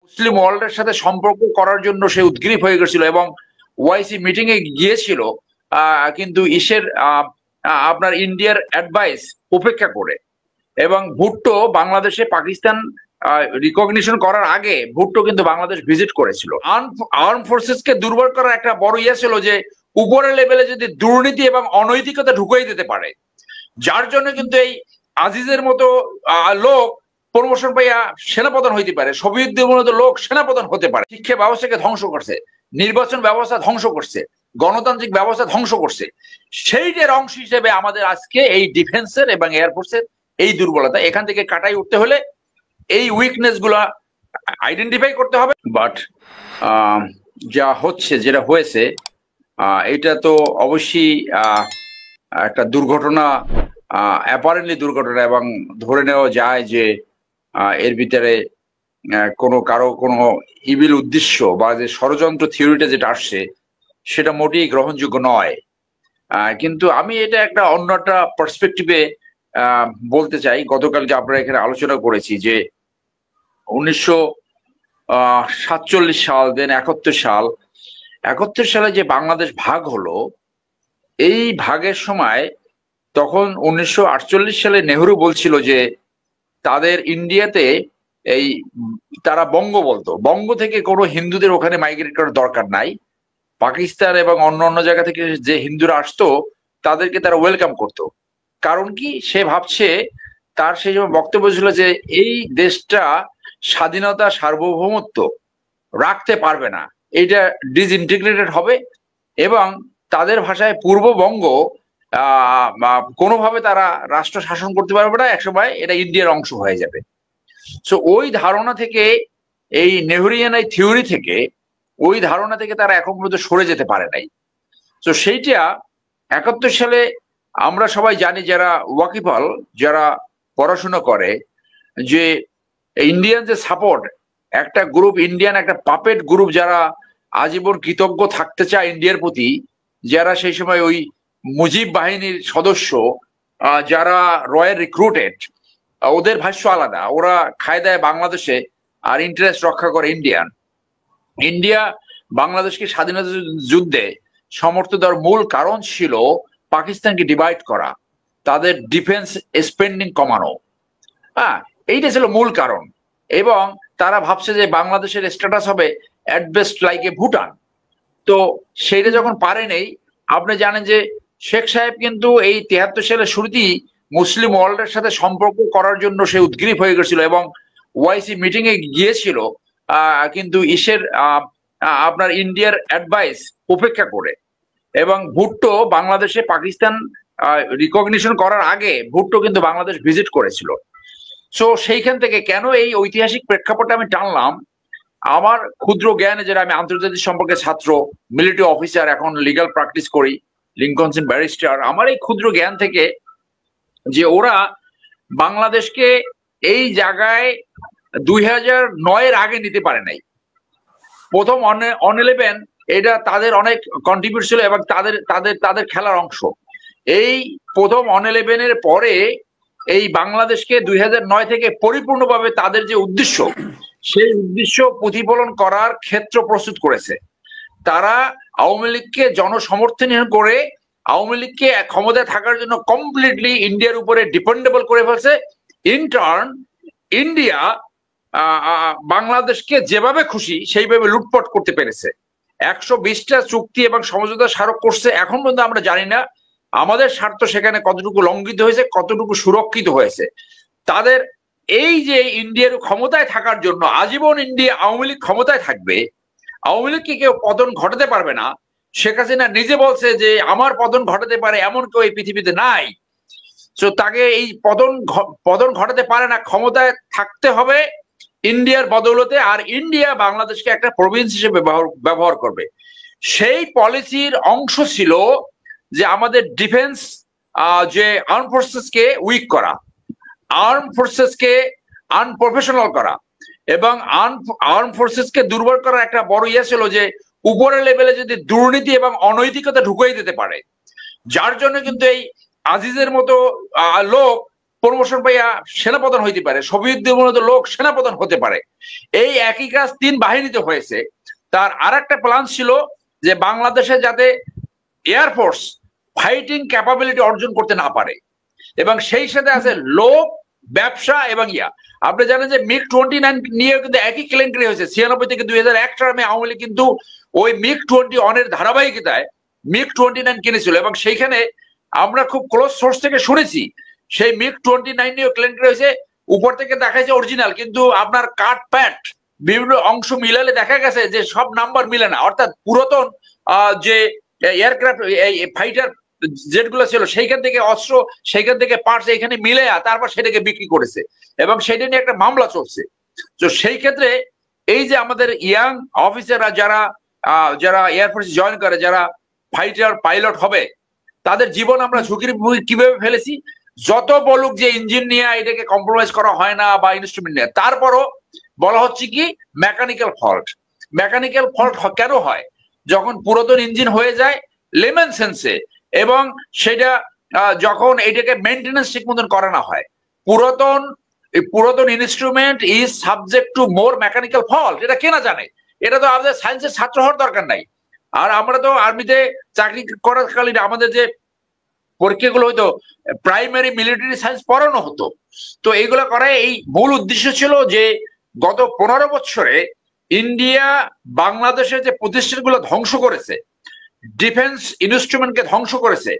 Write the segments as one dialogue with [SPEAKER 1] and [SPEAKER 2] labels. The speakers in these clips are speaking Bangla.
[SPEAKER 1] মুসলিম ওয়ার্ল্ডের সাথে সম্পর্ক করার জন্য সে উদ্গ্রীব হয়ে গেছিল এবং ওআইসি মিটিং এ গিয়েছিল, কিন্তু আপনার ইন্ডিয়ার অ্যাডভাইস উপেক্ষা করে। এবং ভুট্টো বাংলাদেশে পাকিস্তান রিকগনিশন করার আগে ভুট্টো কিন্তু বাংলাদেশ ভিজিট করেছিল। আর্ম ফোর্সেস কে দুর্বল করার একটা বড় ছিল যে উপরের লেভেলে যদি দুর্নীতি এবং অনৈতিকতা ঢুকিয়ে দিতে পারে, যার জন্য কিন্তু এই আজিজের মতো লোক প্রমোশন পাইয়া সেনাপ্রধান হইতে পারে, শফিউদ্দিনের মতো লোক সেনাপ্রধান হতে পারে। শিক্ষা ব্যবস্থাকে ধ্বংস করছে, নির্বাচন ব্যবস্থা ধ্বংস করছে, গণতান্ত্রিক ব্যবস্থা ধ্বংস করছে। সেইটার অংশ হিসেবে আমাদের আজকে এই ডিফেন্সের এবং এয়ারফোর্সের এই দুর্বলতা, এখান থেকে কাটাই উঠতে হলে এই উইকনেস গুলা আইডেন্টিফাই করতে হবে। বাট যা হচ্ছে, যেটা হয়েছে, এটা তো অবশ্যই একটা দুর্ঘটনা, অ্যাপারেন্টলি দুর্ঘটনা, এবং ধরে নেওয়া যায় যে এর ভিতরে কারো কোনো ইভিল উদ্দেশ্য বা যে ষড়যন্ত্র থিওরিটা যেটা আসছে সেটা মোটেই গ্রহণযোগ্য নয়। কিন্তু আমি এটা একটা অন্য একটা পার্সপেক্টিভে বলতে চাই। গতকালকে আপনারা এখানে আলোচনা করেছি যে 1947 সাল, দেন 71 সালে যে বাংলাদেশ ভাগ হলো, এই ভাগের সময় তখন 1948 সালে নেহরু বলছিল যে তাদের ইন্ডিয়াতে তারা বঙ্গ বলতো, বঙ্গ থেকে কোনো হিন্দুদের ওখানে মাইগ্রেট করার দরকার নাই। পাকিস্তান এবং অন্য অন্য জায়গা থেকে যে হিন্দুরা আসতো তাদেরকে তারা ওয়েলকাম করতো। কারণ কি, সে ভাবছে, তার সেই সময় বক্তব্য ছিল যে এই দেশটা স্বাধীনতা সার্বভৌমত্ব রাখতে পারবে না, এইটা ডিসইন্টিগ্রেটেড হবে, এবং তাদের ভাষায় পূর্ববঙ্গ কোনোভাবে তারা রাষ্ট্র শাসন করতে পারবে না, একসময় এটা ইন্ডিয়ার অংশ হয়ে যাবে। সো ওই ধারণা থেকে, এই নেহরিয়ান এই থিওরি থেকে, ওই ধারণা থেকে তারা এখন পর্যন্ত সরে যেতে পারে নাই। তো সেইটা 71 সালে আমরা সবাই জানি, যারা ওয়াকিবহাল, যারা পড়াশোনা করে, যে ইন্ডিয়ান যে সাপোর্ট, একটা গ্রুপ, ইন্ডিয়ান একটা পাপেট গ্রুপ, যারা আজীবন কৃতজ্ঞ থাকতে চায় ইন্ডিয়ার প্রতি, যারা সেই সময় ওই মুজিব বাহিনীর সদস্য, যারা রয়্যাল রিক্রুটেড, ওদের ভাষ্য আলাদা, ওরা খায় দেয় বাংলাদেশে আর ইন্টারেস্ট রক্ষা করে ইন্ডিয়া বাংলাদেশকে স্বাধীনতা যুদ্ধে সমর্থন দেওয়ার মূল কারণ ছিল পাকিস্তানকে ডিভাইড করা, তাদের ডিফেন্স স্পেন্ডিং কমানো। এইটা ছিল মূল কারণ। এবং তারা ভাবছে যে বাংলাদেশের স্ট্যাটাস হবে at best like a Bhutan. তো সেইটা যখন পারে নেই, আপনি জানেন যে শেখ সাহেব কিন্তু এই 73 সালের শুরুতেই মুসলিম ওয়ার্ল্ডের সাথে সম্পর্ক করার জন্য সে উদ্গ্রীব হয়ে গেছিল এবং ওআইসি মিটিং এ গিয়েছিল, কিন্তু আপনার ইন্ডিয়ার অ্যাডভাইস উপেক্ষা করে। এবং ভুট্টো বাংলাদেশে পাকিস্তান রিকগনিশন করার আগে ভুট্টো কিন্তু বাংলাদেশ ভিজিট করেছিল। সো সেইখান থেকে কেন এই ঐতিহাসিক প্রেক্ষাপটে আমি টানলাম, আমার ক্ষুদ্র জ্ঞানে, যেটা আমি আন্তর্জাতিক সম্পর্কে ছাত্র, মিলিটারি অফিসার, এখন লিগ্যাল প্র্যাকটিস করি, লিঙ্কনসিন ব্যারিস্টার, আমার এই ক্ষুদ্র জ্ঞান থেকে, যে ওরা বাংলাদেশকে এই জায়গায় 2009-এর আগে নিতে পারে নাই। প্রথম অন 11 এটা তাদের অনেক কন্ট্রিবিউট ছিল এবং তাদের তাদের তাদের খেলার অংশ। এই প্রথম অন 11-এর পরে এই বাংলাদেশকে 2009 থেকে পরিপূর্ণভাবে তাদের যে উদ্দেশ্য, সেই উদ্দেশ্য প্রতিফলন করার ক্ষেত্র প্রস্তুত করেছে। তারা আওয়ামী লীগকে জনসমর্থন করে আওয়ামী লীগকে ক্ষমতায় থাকার জন্য কমপ্লিটলি ইন্ডিয়ার উপরে ডিপেন্ডেবল করে ফেলছে। ইন টার্ন ইন্ডিয়া বাংলাদেশকে যেভাবে খুশি সেইভাবে লুটপাট করতে পেরেছে। 120টা চুক্তি এবং সমঝোতা স্মারক করছে। এখন পর্যন্ত আমরা জানি না আমাদের স্বার্থ সেখানে কতটুকু লঙ্ঘিত হয়েছে, কতটুকু সুরক্ষিত হয়েছে। তাদের এই যে ইন্ডিয়ার ক্ষমতায় থাকার জন্য আজীবন ইন্ডিয়া আওয়ামী লীগ ক্ষমতায় থাকবে, আওয়ামী লীগকে কেউ পতন ঘটাতে পারবে না। শেখ হাসিনা নিজে বলছে যে আমার পতন ঘটাতে পারে এমন কেউ এই পৃথিবীতে নাই। তো তাকে এই পতন ঘটাতে পারে না, ক্ষমতায় থাকতে হবে ইন্ডিয়ার বদৌলতে, আর ইন্ডিয়া বাংলাদেশকে একটা প্রভিন্স হিসেবে ব্যবহার করবে। সেই পলিসির অংশ ছিল যে আমাদের ডিফেন্স, যে আর্ম ফোর্সেসকে উইক করা, আর্ম ফোর্সেসকে আনপ্রফেশনাল করা, এবং আর্ম ফোর্সেসকে দুর্বল করার একটা বড় ছিল যে উপরের লেভেলে যদি দুর্নীতি এবং অনৈতিকতা ঢুকিয়ে দিতে পারে, যার জন্য কিন্তু এই আজিজের মতো লোক প্রমোশন পাইয়া সেনাপ্রধান হইতে পারে, সবিউদ্দিনের লোক সেনাপ্রধান হতে পারে। এই একই কাজ 3 বাহিনীতে হয়েছে। তার আর একটা প্ল্যান ছিল যে বাংলাদেশে যাতে এয়ারফোর্স ফাইটিং ক্যাপাবিলিটি অর্জন করতে না পারে, এবং সেই সাথে আছে লোক, ব্যবসা এবং আপনি জানেন যে MiG-29 নিয়ে কিন্তু একই কেলেঙ্কারি হয়েছে। 96 থেকে 2001 টার্মে আওয়ামী লীগ কিন্তু ওই MiG-21 এর ধারাবাহিকতায় MiG-29 কিনেছিল, এবং সেইখানে আমরা খুব ক্লোজ সোর্স থেকে শুনেছি সেই MiG-29 নিয়ে কেলেঙ্কারি হয়েছে। উপর থেকে দেখাইছে অরিজিনাল, কিন্তু আপনার কাট প্যাট বিভিন্ন অংশ মিলালে দেখা গেছে যে সব নাম্বার মিলে না, অর্থাৎ পুরাতন যে এয়ারক্রাফট ফাইটার যেগুলো ছিল সেইখান থেকে অস্ত্র, সেইখান থেকে পার্টস এখানে মিলে তারপর সেটাকে বিক্রি করেছে, এবং সেটা নিয়ে একটা মামলা চলছে। তো সেই ক্ষেত্রে এই যে আমাদের ইয়াং অফিসাররা যারা যারা এয়ারফোর্সে জয়েন করে, যারা ফাইটার পাইলট হবে, তাদের জীবন আমরা ঝুঁকির কিভাবে ফেলেছি। যত বলুক যে ইঞ্জিন নিয়ে এটাকে কম্প্রোমাইজ করা হয় না বা ইনস্ট্রুমেন্ট নিয়ে, তারপরও বলা হচ্ছে কি মেকানিক্যাল ফল্ট। মেকানিক্যাল ফল্ট কেন হয়? যখন পুরাতন ইঞ্জিন হয়ে যায় লেমন সেন্সে, এবং সেটা যখন এটাকে মেনটেনেন্স ঠিক মতন করা না হয়, পুরাতন instrument is subject to more mechanical fault. এটা কে না জানে? এটা তো আমাদের সায়েন্সের ছাত্র হওয়ার দরকার নাই। আর আমরা তো আর্মিতে চাকরি করাকালীন আমাদের যে পরীক্ষাগুলো হয়তো প্রাইমারি মিলিটারি সায়েন্স পড়ানো হতো। তো এইগুলো করায় এই মূল উদ্দেশ্য ছিল যে গত 15 বছরে ইন্ডিয়া বাংলাদেশের যে প্রতিষ্ঠানগুলো ধ্বংস করেছে, ডিফেন্স ইনস্ট্রুমেন্টকে ধ্বংস করেছে,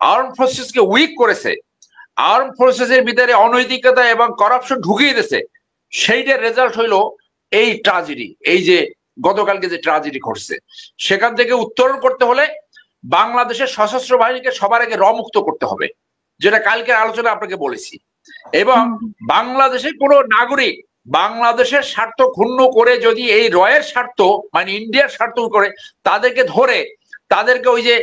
[SPEAKER 1] আর্ম ফোর্সেসকে উইক করেছে, আর্ম ফোর্সেসের ভিতরে অনৈতিকতা এবং করাপশন ঢুকিয়ে দিয়েছে, সেইটার রেজাল্ট হইলো এই ট্রাজেডি, এই যে গতকালকে যে ট্রাজেডি ঘটছে। সেখান থেকে উত্তরণ করতে হলে বাংলাদেশের সশস্ত্র বাহিনীকে সবার আগে মুক্ত করতে হবে, যেটা কালকের আলোচনা আপনাকে বলেছি। এবং বাংলাদেশের কোনো নাগরিক বাংলাদেশের স্বার্থ ক্ষুণ্ণ করে যদি এই রয়ের স্বার্থ মানে ইন্ডিয়ার স্বার্থ করে তাদেরকে ধরে তাদেরকে ওই যে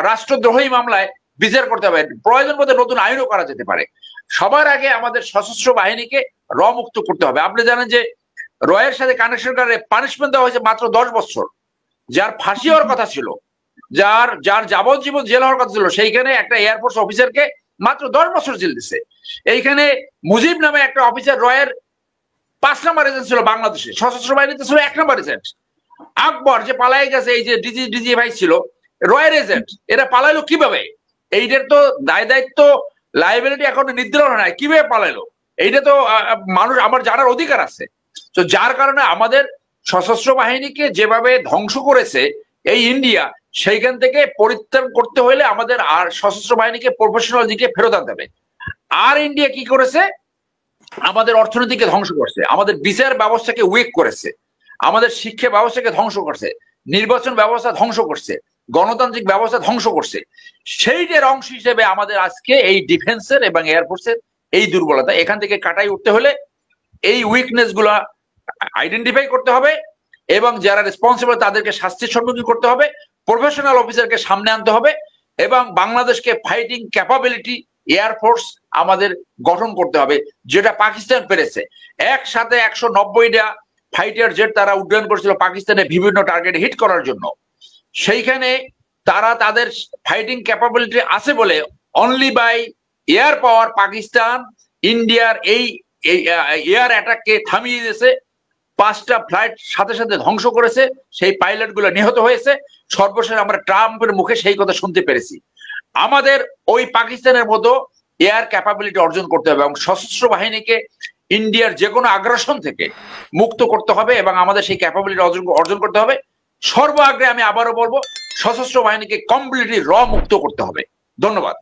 [SPEAKER 1] রাষ্ট্রদ্রোহী মামলায় বিচার করতে হবে, প্রয়োজন মধ্যে নতুন আইনও করা যেতে পারে। সবার আগে আমাদের সশস্ত্র বাহিনীকে মুক্ত করতে হবে। আপনি জানেন যে রয়ের সাথে কানেকশন করে পানিশমেন্ট দেওয়া হয়েছে মাত্র 10 বছর। যার ফাঁসি হওয়ার কথা ছিল, যার যাবজ্জীবন জেল হওয়ার কথা ছিল, সেইখানে একটা এয়ারফোর্স অফিসারকে মাত্র 10 বছর জেল দিছে। এইখানে মুজিব নামে একটা অফিসার রয়ের 5 নম্বর এজেন্ট ছিল, বাংলাদেশে সশস্ত্র বাহিনীতে ছিল 1 নম্বর এজেন্ট। আকবর যে পালাই গেছে, এই যে ডিজি ভাই ছিল রয়ের এজেন্ট, এরা পালাইলো কিভাবে? এইটার তো দায় দায়িত্ব লাইবিলিটি এখন নির্ধারণ হয়, কিভাবে পালাইলো এইটা তো মানুষ আমার জানার অধিকার আছে। তো যার কারণে আমাদের সশস্ত্র বাহিনীকে যেভাবে ধ্বংস করেছে এই ইন্ডিয়া, সেইখান থেকে পরিত্রাণ করতে হলে আমাদের আর সশস্ত্র বাহিনীকে প্রফেশনাল দিকে ফেরত আনতে হবে। আর ইন্ডিয়া কি করেছে? আমাদের অর্থনীতিকে ধ্বংস করছে, আমাদের বিচার ব্যবস্থাকে উইক করেছে, আমাদের শিক্ষা ব্যবস্থাকে ধ্বংস করছে, নির্বাচন ব্যবস্থা ধ্বংস করছে, গণতান্ত্রিক ব্যবস্থা ধ্বংস করছে। সেইটার অংশ হিসেবে আমাদের আজকে এই ডিফেন্সের এবং এয়ারফোর্সের এই দুর্বলতা, এখান থেকে কাটাই উঠতে হলে এই উইকনেস গুলা আইডেন্টিফাই করতে হবে, এবং যারা রেসপন্সিবল তাদেরকে শাস্তির সম্মুখীন করতে হবে, প্রফেশনাল অফিসারকে সামনে আনতে হবে, এবং বাংলাদেশকে ফাইটিং ক্যাপাবিলিটি এয়ারফোর্স আমাদের গঠন করতে হবে, যেটা পাকিস্তান পেরেছে। একসাথে 190টা ফাইটার জেট তারা উড্ডয়ন করেছিল পাকিস্তানের বিভিন্ন টার্গেট হিট করার জন্য। সেইখানে তারা তাদের ফাইটিং ক্যাপাবিলিটি আছে বলে only by air power Pakistan ইন্ডিয়ার এই এয়ার অ্যাটাককে থামিয়ে দিয়েছে। 5টা ফ্লাইট সাথে সাথে ধ্বংস করেছে, সেই পাইলট গুলো নিহত হয়েছে। সর্বশেষ আমরা ট্রাম্পের মুখে সেই কথা শুনতে পেরেছি। আমাদের ওই পাকিস্তানের মতো এয়ার ক্যাপাবিলিটি অর্জন করতে হবে, এবং সশস্ত্র বাহিনীকে ইন্ডিয়ার যে কোনো আগ্রাসন থেকে মুক্ত করতে হবে, এবং আমাদের সেই ক্যাপাবিলিটি অর্জন করতে হবে। সর্বাগ্রে আমি আবারও বলবো, সশস্ত্র বাহিনীকে কমপ্লিটলি মুক্ত করতে হবে। ধন্যবাদ।